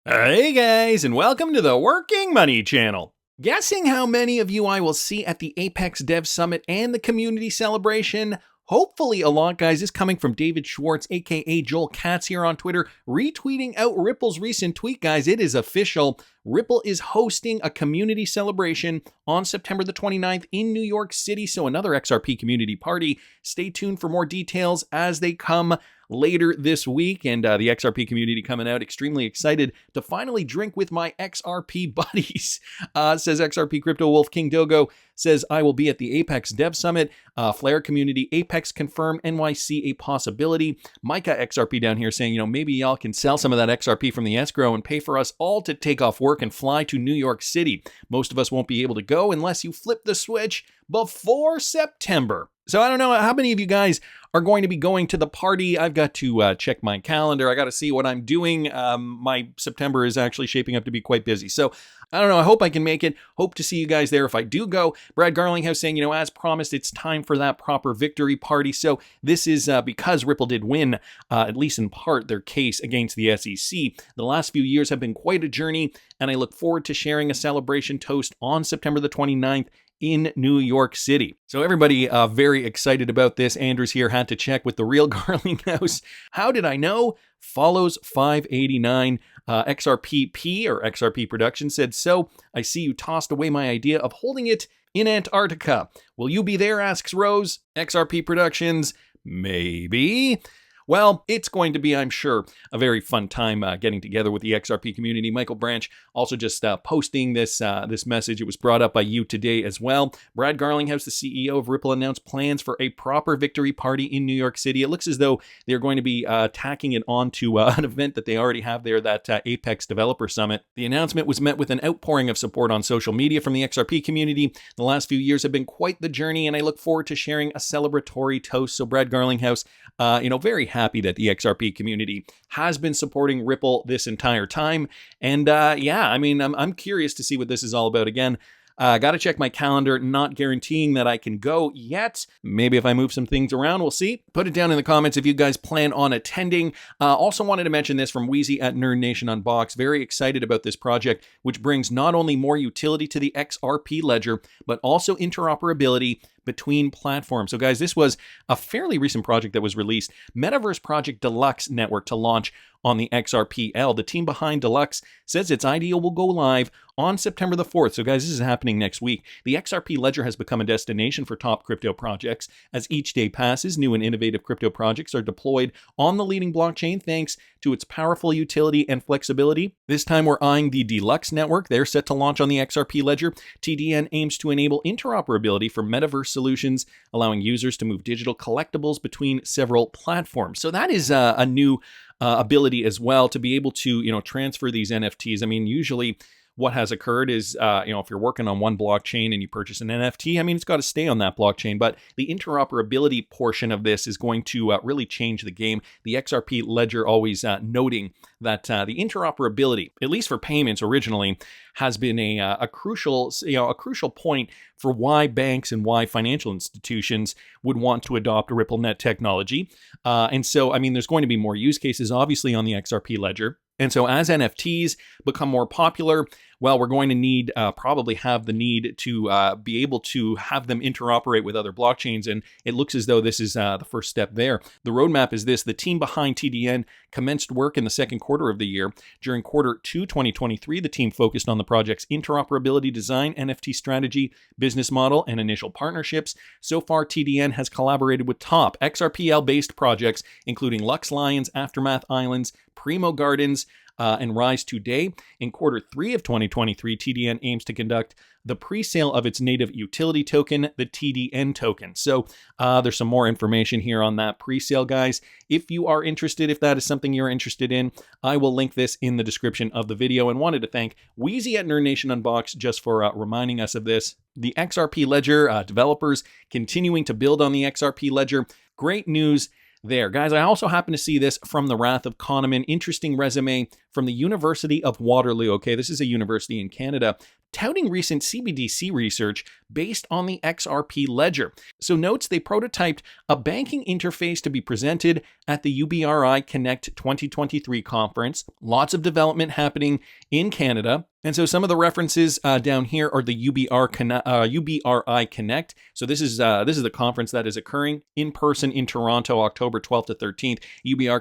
Hey guys, and welcome to the Working Money channel. Guessing how many of you I will see at the Apex Dev Summit and the community celebration? Hopefully a lot, guys. This is coming from David Schwartz, aka Joel Katz here on Twitter, retweeting out Ripple's recent tweet, guys. It is official. Ripple is hosting a community celebration on September the 29th in New York City, so another XRP community party. Stay tuned for more details as they come later this week, and the XRP community coming out. Extremely excited to finally drink with my XRP buddies, says XRP Crypto Wolf. King Dogo says, I will be at the Apex Dev Summit. Flare community, Apex confirm, NYC a possibility. Micah XRP down here saying, maybe y'all can sell some of that XRP from the escrow and pay for us all to take off work and fly to New York City. Most of us won't be able to go unless you flip the switch before September. So I don't know how many of you guys are going to be going to the party. I've got to check my calendar. I got to see what I'm doing. My September is actually shaping up to be quite busy. So I don't know. I hope I can make it. Hope to see you guys there if I do go. Brad Garlinghouse saying, as promised, it's time for that proper victory party. So this is because Ripple did win, at least in part, their case against the SEC. The last few years have been quite a journey, and I look forward to sharing a celebration toast on September the 29th in New York City. So everybody very excited about this. Andrews here had to check with the real Garlinghouse. How did I know? Follows 589 XRPP or XRP Production said, so I see you tossed away my idea of holding it in Antarctica. Will you be there? Asks Rose. XRP Productions, maybe. Well, it's going to be, I'm sure, a very fun time getting together with the XRP community. Michael Branch also just posting this message. It was brought up by you today as well. Brad Garlinghouse, the CEO of Ripple, announced plans for a proper victory party in New York City. It looks as though they're going to be tacking it onto an event that they already have there, that Apex Developer Summit. The announcement was met with an outpouring of support on social media from the XRP community. The last few years have been quite the journey, and I look forward to sharing a celebratory toast. So Brad Garlinghouse, very happy that the XRP community has been supporting Ripple this entire time. And I'm curious to see what this is all about. Again, got to check my calendar, not guaranteeing that I can go yet. Maybe if I move some things around, we'll see. Put it down in the comments if you guys plan on attending. Also wanted to mention this from Wheezy at Nerd Nation Unboxed. Very excited about this project, which brings not only more utility to the XRP ledger, but also interoperability between platforms. So guys, this was a fairly recent project that was released. Metaverse Project Deluxe Network to launch on the XRPL. The team behind Deluxe says its IDO will go live on September the 4th. So guys, this is happening next week. The XRP ledger has become a destination for top crypto projects. As each day passes, new and innovative crypto projects are deployed on the leading blockchain thanks to its powerful utility and flexibility. This time we're eyeing the Deluxe network. They're set to launch on the XRP ledger. TDN aims to enable interoperability for metaverse solutions, allowing users to move digital collectibles between several platforms. So that is a new ability as well, to be able to, transfer these NFTs. I mean, usually what has occurred is, if you're working on one blockchain and you purchase an NFT, it's got to stay on that blockchain. But the interoperability portion of this is going to really change the game. The XRP ledger always noting that the interoperability, at least for payments originally, has been a crucial point for why banks and why financial institutions would want to adopt RippleNet technology. And so, there's going to be more use cases, obviously, on the XRP ledger. And so as NFTs become more popular, well, we're going to need, probably have the need to be able to have them interoperate with other blockchains. And it looks as though this is the first step there. The roadmap is this. The team behind TDN commenced work in the second quarter of the year. During quarter 2, 2023, the team focused on the project's interoperability design, NFT strategy, business model, and initial partnerships. So far, TDN has collaborated with top XRPL-based projects, including Lux Lions, Aftermath Islands, Primo Gardens, and Rise Today. In quarter 3 of 2023, TDN aims to conduct the pre-sale of its native utility token, the TDN token. So there's some more information here on that pre-sale, guys. If you are interested, if that is something you're interested in, I will link this in the description of the video, and wanted to thank Wheezy at Nerd Nation Unboxed just for reminding us of this. The XRP ledger developers continuing to build on the XRP ledger. Great news there. Guys, I also happen to see this from the Wrath of Kahneman. Interesting resume from the University of Waterloo. Okay, this is a university in Canada. touting recent CBDC research based on the XRP ledger. So notes they prototyped a banking interface to be presented at the UBRI Connect 2023 conference. Lots of development happening in Canada. And so some of the references down here are the UBRI Connect. So this is the conference that is occurring in person in Toronto, October 12th to 13th. UBRI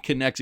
Connect,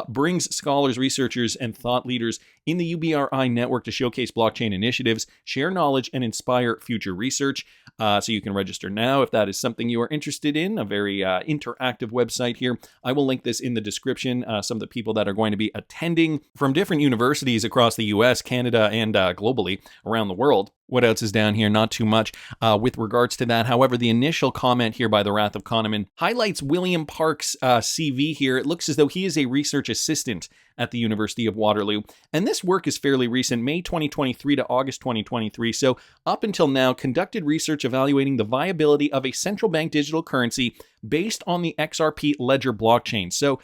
brings scholars, researchers, and thought leaders in the UBRI network to showcase blockchain initiatives, share knowledge, and inspire future research. So you can register now if that is something you are interested in. A very interactive website here. I will link this in the description. Some of the people that are going to be attending from different universities across the US, Canada, and globally around the world. What else is down here? Not too much with regards to that. However, the initial comment here by the Wrath of Kahneman highlights William Park's CV here. It looks as though he is a research assistant at the University of Waterloo. And this work is fairly recent, May 2023 to August 2023. So up until now, conducted research evaluating the viability of a central bank digital currency based on the XRP ledger blockchain. So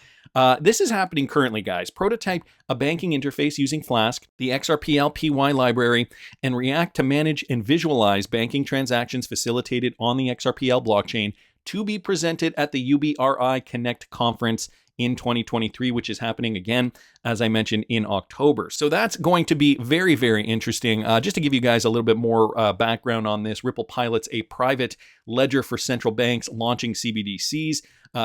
this is happening currently, guys. Prototype a banking interface using Flask, the XRPL PY library, and React to manage and visualize banking transactions facilitated on the XRPL blockchain to be presented at the UBRI Connect conference in 2023, which is happening again, as I mentioned, in October. So that's going to be very, very interesting. Just to give you guys a little bit more background on this, Ripple pilots a private ledger for central banks launching CBDCs.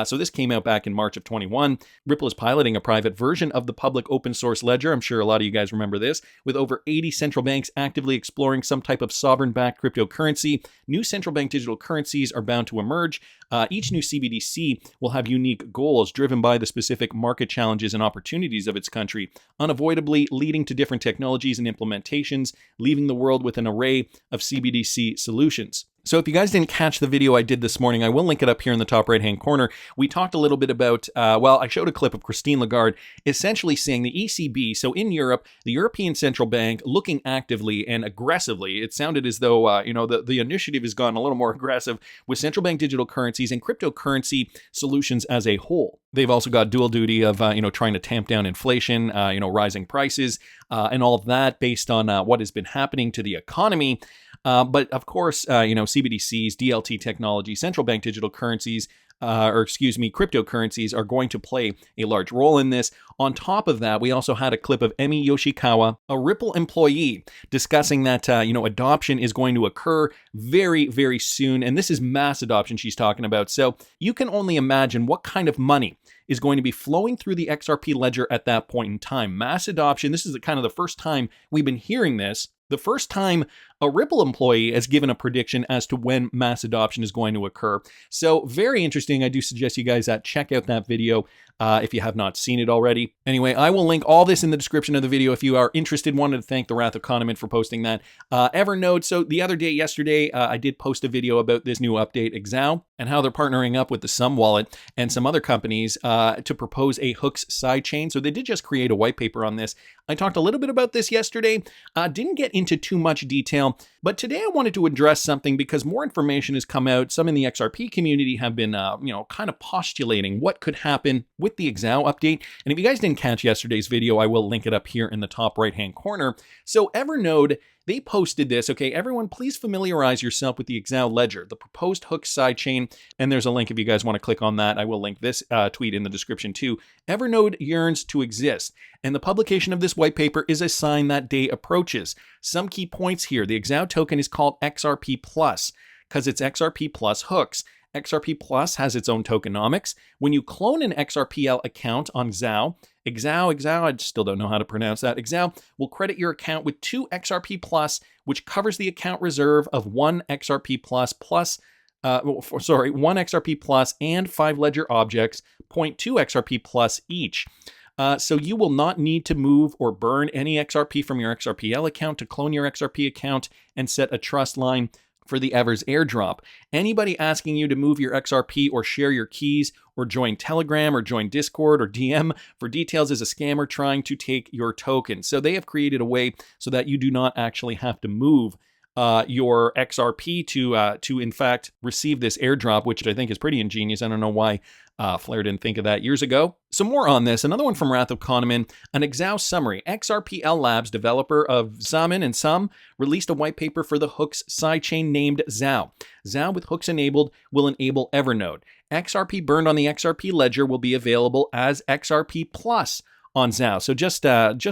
So this came out back in March of 21. Ripple is piloting a private version of the public open source ledger. I'm sure a lot of you guys remember this, with over 80 central banks actively exploring some type of sovereign-backed cryptocurrency. New central bank digital currencies are bound to emerge. Each new CBDC will have unique goals driven by the specific market challenges and opportunities of its country, unavoidably leading to different technologies and implementations, leaving the world with an array of CBDC solutions. So if you guys didn't catch the video I did this morning, I will link it up here in the top right-hand corner. We talked a little bit about, I showed a clip of Christine Lagarde essentially saying the ECB, so in Europe, the European Central Bank, looking actively and aggressively. It sounded as though, the initiative has gone a little more aggressive with central bank digital currencies and cryptocurrency solutions as a whole. They've also got dual duty of, trying to tamp down inflation, rising prices, and all of that based on what has been happening to the economy. But of course, CBDCs, DLT technology, central bank digital currencies, cryptocurrencies are going to play a large role in this. On top of that, we also had a clip of Emi Yoshikawa, a Ripple employee, discussing that, adoption is going to occur very, very soon. And this is mass adoption she's talking about. So you can only imagine what kind of money is going to be flowing through the XRP ledger at that point in time. Mass adoption, this is kind of the first time we've been hearing this. The first time a Ripple employee has given a prediction as to when mass adoption is going to occur. So very interesting. I do suggest you guys check out that video if you have not seen it already. Anyway, I will link all this in the description of the video if you are interested. Wanted to thank the Wrath of Kahneman for posting that. Evernote, so the other day, yesterday, I did post a video about this new update, Xahau, and how they're partnering up with the Sum wallet and some other companies to propose a Hooks sidechain. So they did just create a white paper on this. I talked a little bit about this yesterday. Didn't get into too much detail, but today I wanted to address something because more information has come out. Some in the XRP community have been, kind of postulating what could happen with the Xahau update. And if you guys didn't catch yesterday's video, I will link it up here in the top right-hand corner. So Evernote, they posted this. Okay, everyone, please familiarize yourself with the Xahau ledger, the proposed Hooks sidechain. And there's a link if you guys want to click on that. I will link this tweet in the description too. Evernote yearns to exist, and the publication of this white paper is a sign that day approaches. Some key points here. The Xahau token is called XRP Plus because it's XRP Plus Hooks. XRP Plus has its own tokenomics. When you clone an XRPL account on Xahau, I still don't know how to pronounce that. Xahau will credit your account with 2 XRP Plus, which covers the account reserve of 1 XRP Plus 1 XRP Plus and 5 ledger objects, 0.2 XRP Plus each. So you will not need to move or burn any XRP from your XRPL account to clone your XRP account and set a trust line for the Evers airdrop. Anybody asking you to move your XRP or share your keys or join Telegram or join Discord or DM for details is a scammer trying to take your token. So they have created a way so that you do not actually have to move your XRP to in fact receive this airdrop, which I think is pretty ingenious. I don't know why Flare didn't think of that years ago. Some more on this. Another one from Wrath of Kahneman, an Xahau summary. XRPL Labs, developer of Xamin and Sum, released a white paper for the hooks sidechain named Xahau. Xahau with hooks enabled will enable Evernode. XRP burned on the XRP ledger will be available as XRP Plus on Xahau. So just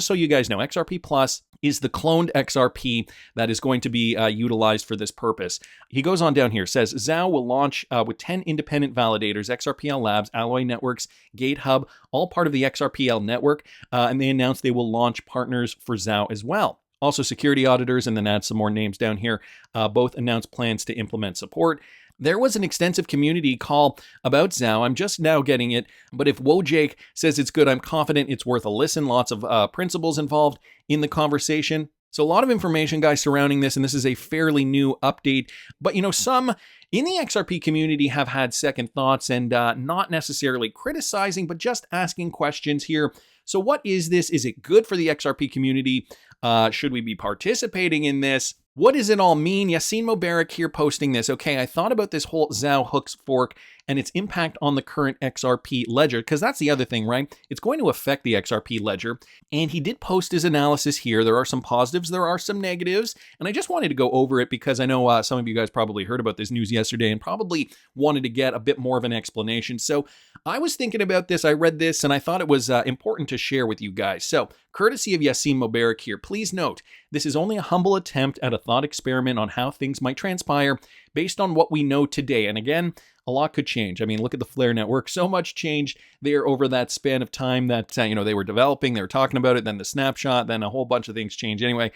so you guys know, XRP Plus is the cloned XRP that is going to be utilized for this purpose. He goes on down here, says Xahau will launch with 10 independent validators, XRPL Labs, Alloy Networks, GateHub, all part of the XRPL network, and they announced they will launch partners for Xahau as well. Also security auditors, and then add some more names down here, both announced plans to implement support. There was an extensive community call about Xahau. I'm just now getting it, but if Wojake says it's good, I'm confident it's worth a listen. Lots of principles involved in the conversation. So a lot of information, guys, surrounding this, and this is a fairly new update. But, you know, some in the XRP community have had second thoughts and not necessarily criticizing, but just asking questions here. So what is this? Is it good for the XRP community? Should we be participating in this? What does it all mean? Yassine Mubarak here posting this. Okay, I thought about this whole Xahau hooks fork and its impact on the current XRP ledger, because that's the other thing, right? It's going to affect the XRP ledger. And he did post his analysis here. There are some positives, there are some negatives, and I just wanted to go over it because I know some of you guys probably heard about this news yesterday and probably wanted to get a bit more of an explanation. So I was thinking about this, I read this, and I thought it was important to share with you guys. So, courtesy of Yassine Mubarak here, please note, this is only a humble attempt at a thought experiment on how things might transpire based on what we know today. And again, a lot could change. I mean, look at the Flare network. So much changed there over that span of time that, they were developing, they were talking about it, then the snapshot, then a whole bunch of things changed. Anyway,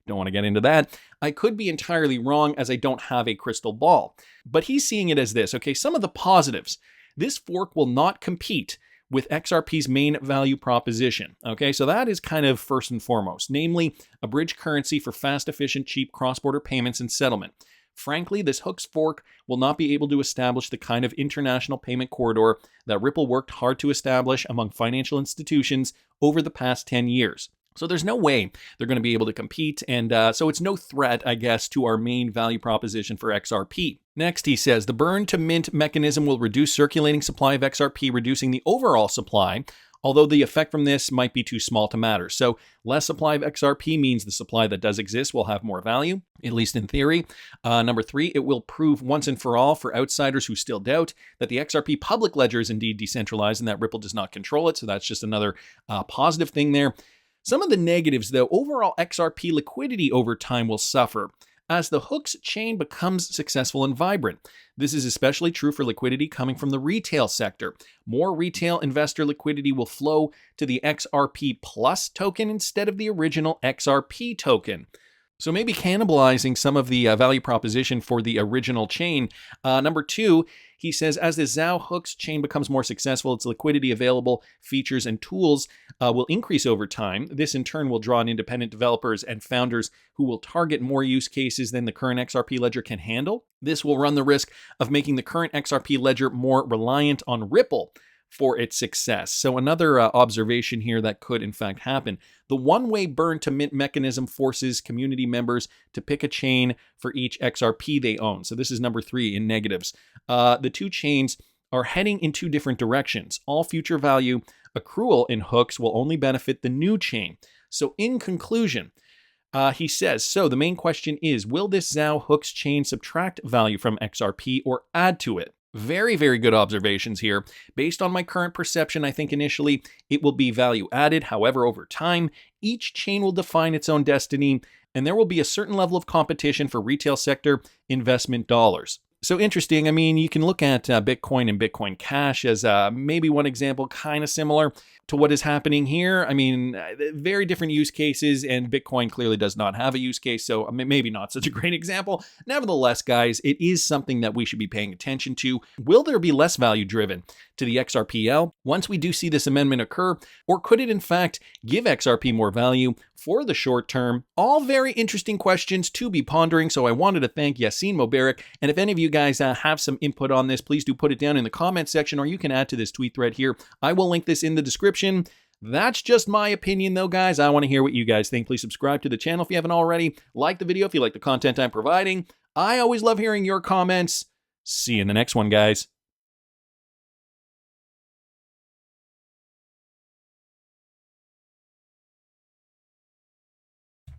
don't want to get into that. I could be entirely wrong as I don't have a crystal ball. But he's seeing it as this. Okay, some of the positives. This fork will not compete with XRP's main value proposition. Okay, so that is kind of first and foremost, namely a bridge currency for fast, efficient, cheap cross-border payments and settlement. Frankly, this hooks fork will not be able to establish the kind of international payment corridor that Ripple worked hard to establish among financial institutions over the past 10 years. So there's no way they're going to be able to compete, and so it's no threat, I guess, to our main value proposition for XRP. Next, he says, the burn to mint mechanism will reduce circulating supply of XRP, reducing the overall supply, although the effect from this might be too small to matter. So less supply of XRP means the supply that does exist will have more value, at least in theory. Number 3, it will prove once and for all for outsiders who still doubt that the XRP public ledger is indeed decentralized and that Ripple does not control it. So that's just another positive thing there. Some of the negatives, though, overall XRP liquidity over time will suffer as the hooks chain becomes successful and vibrant. This is especially true for liquidity coming from the retail sector. More retail investor liquidity will flow to the XRP Plus token instead of the original XRP token. So maybe cannibalizing some of the value proposition for the original chain. Number 2, he says, as the Xahau hooks chain becomes more successful, its liquidity available, features, and tools will increase over time. This in turn will draw in independent developers and founders who will target more use cases than the current XRP ledger can handle. This will run the risk of making the current XRP ledger more reliant on Ripple for its success. So another observation here that could in fact happen. The one-way burn to mint mechanism forces community members to pick a chain for each XRP they own. So this is number 3 in negatives. The two chains are heading in 2 different directions. All future value accrual in hooks will only benefit the new chain. So in conclusion, he says, so the main question is, will this Xahau hooks chain subtract value from XRP or add to it? Very, very good observations here. Based on my current perception, I think initially it will be value added. However, over time, each chain will define its own destiny, and there will be a certain level of competition for retail sector investment dollars. So interesting. I mean, you can look at Bitcoin and Bitcoin Cash as maybe one example, kind of similar to what is happening here. I mean, very different use cases, and Bitcoin clearly does not have a use case, so maybe not such a great example. Nevertheless, guys, it is something that we should be paying attention to. Will there be less value driven to the XRPL once we do see this amendment occur, or could it in fact give XRP more value for the short term? All very interesting questions to be pondering, so I wanted to thank Yassine Mubarak, and if any of you guys have some input on this, please do put it down in the comment section, or you can add to this tweet thread here. I will link this in the description. That's just my opinion though, guys. I want to hear what you guys think. Please subscribe to the channel if you haven't already. Like the video if you like the content I'm providing. I always love hearing your comments. See you in the next one, guys.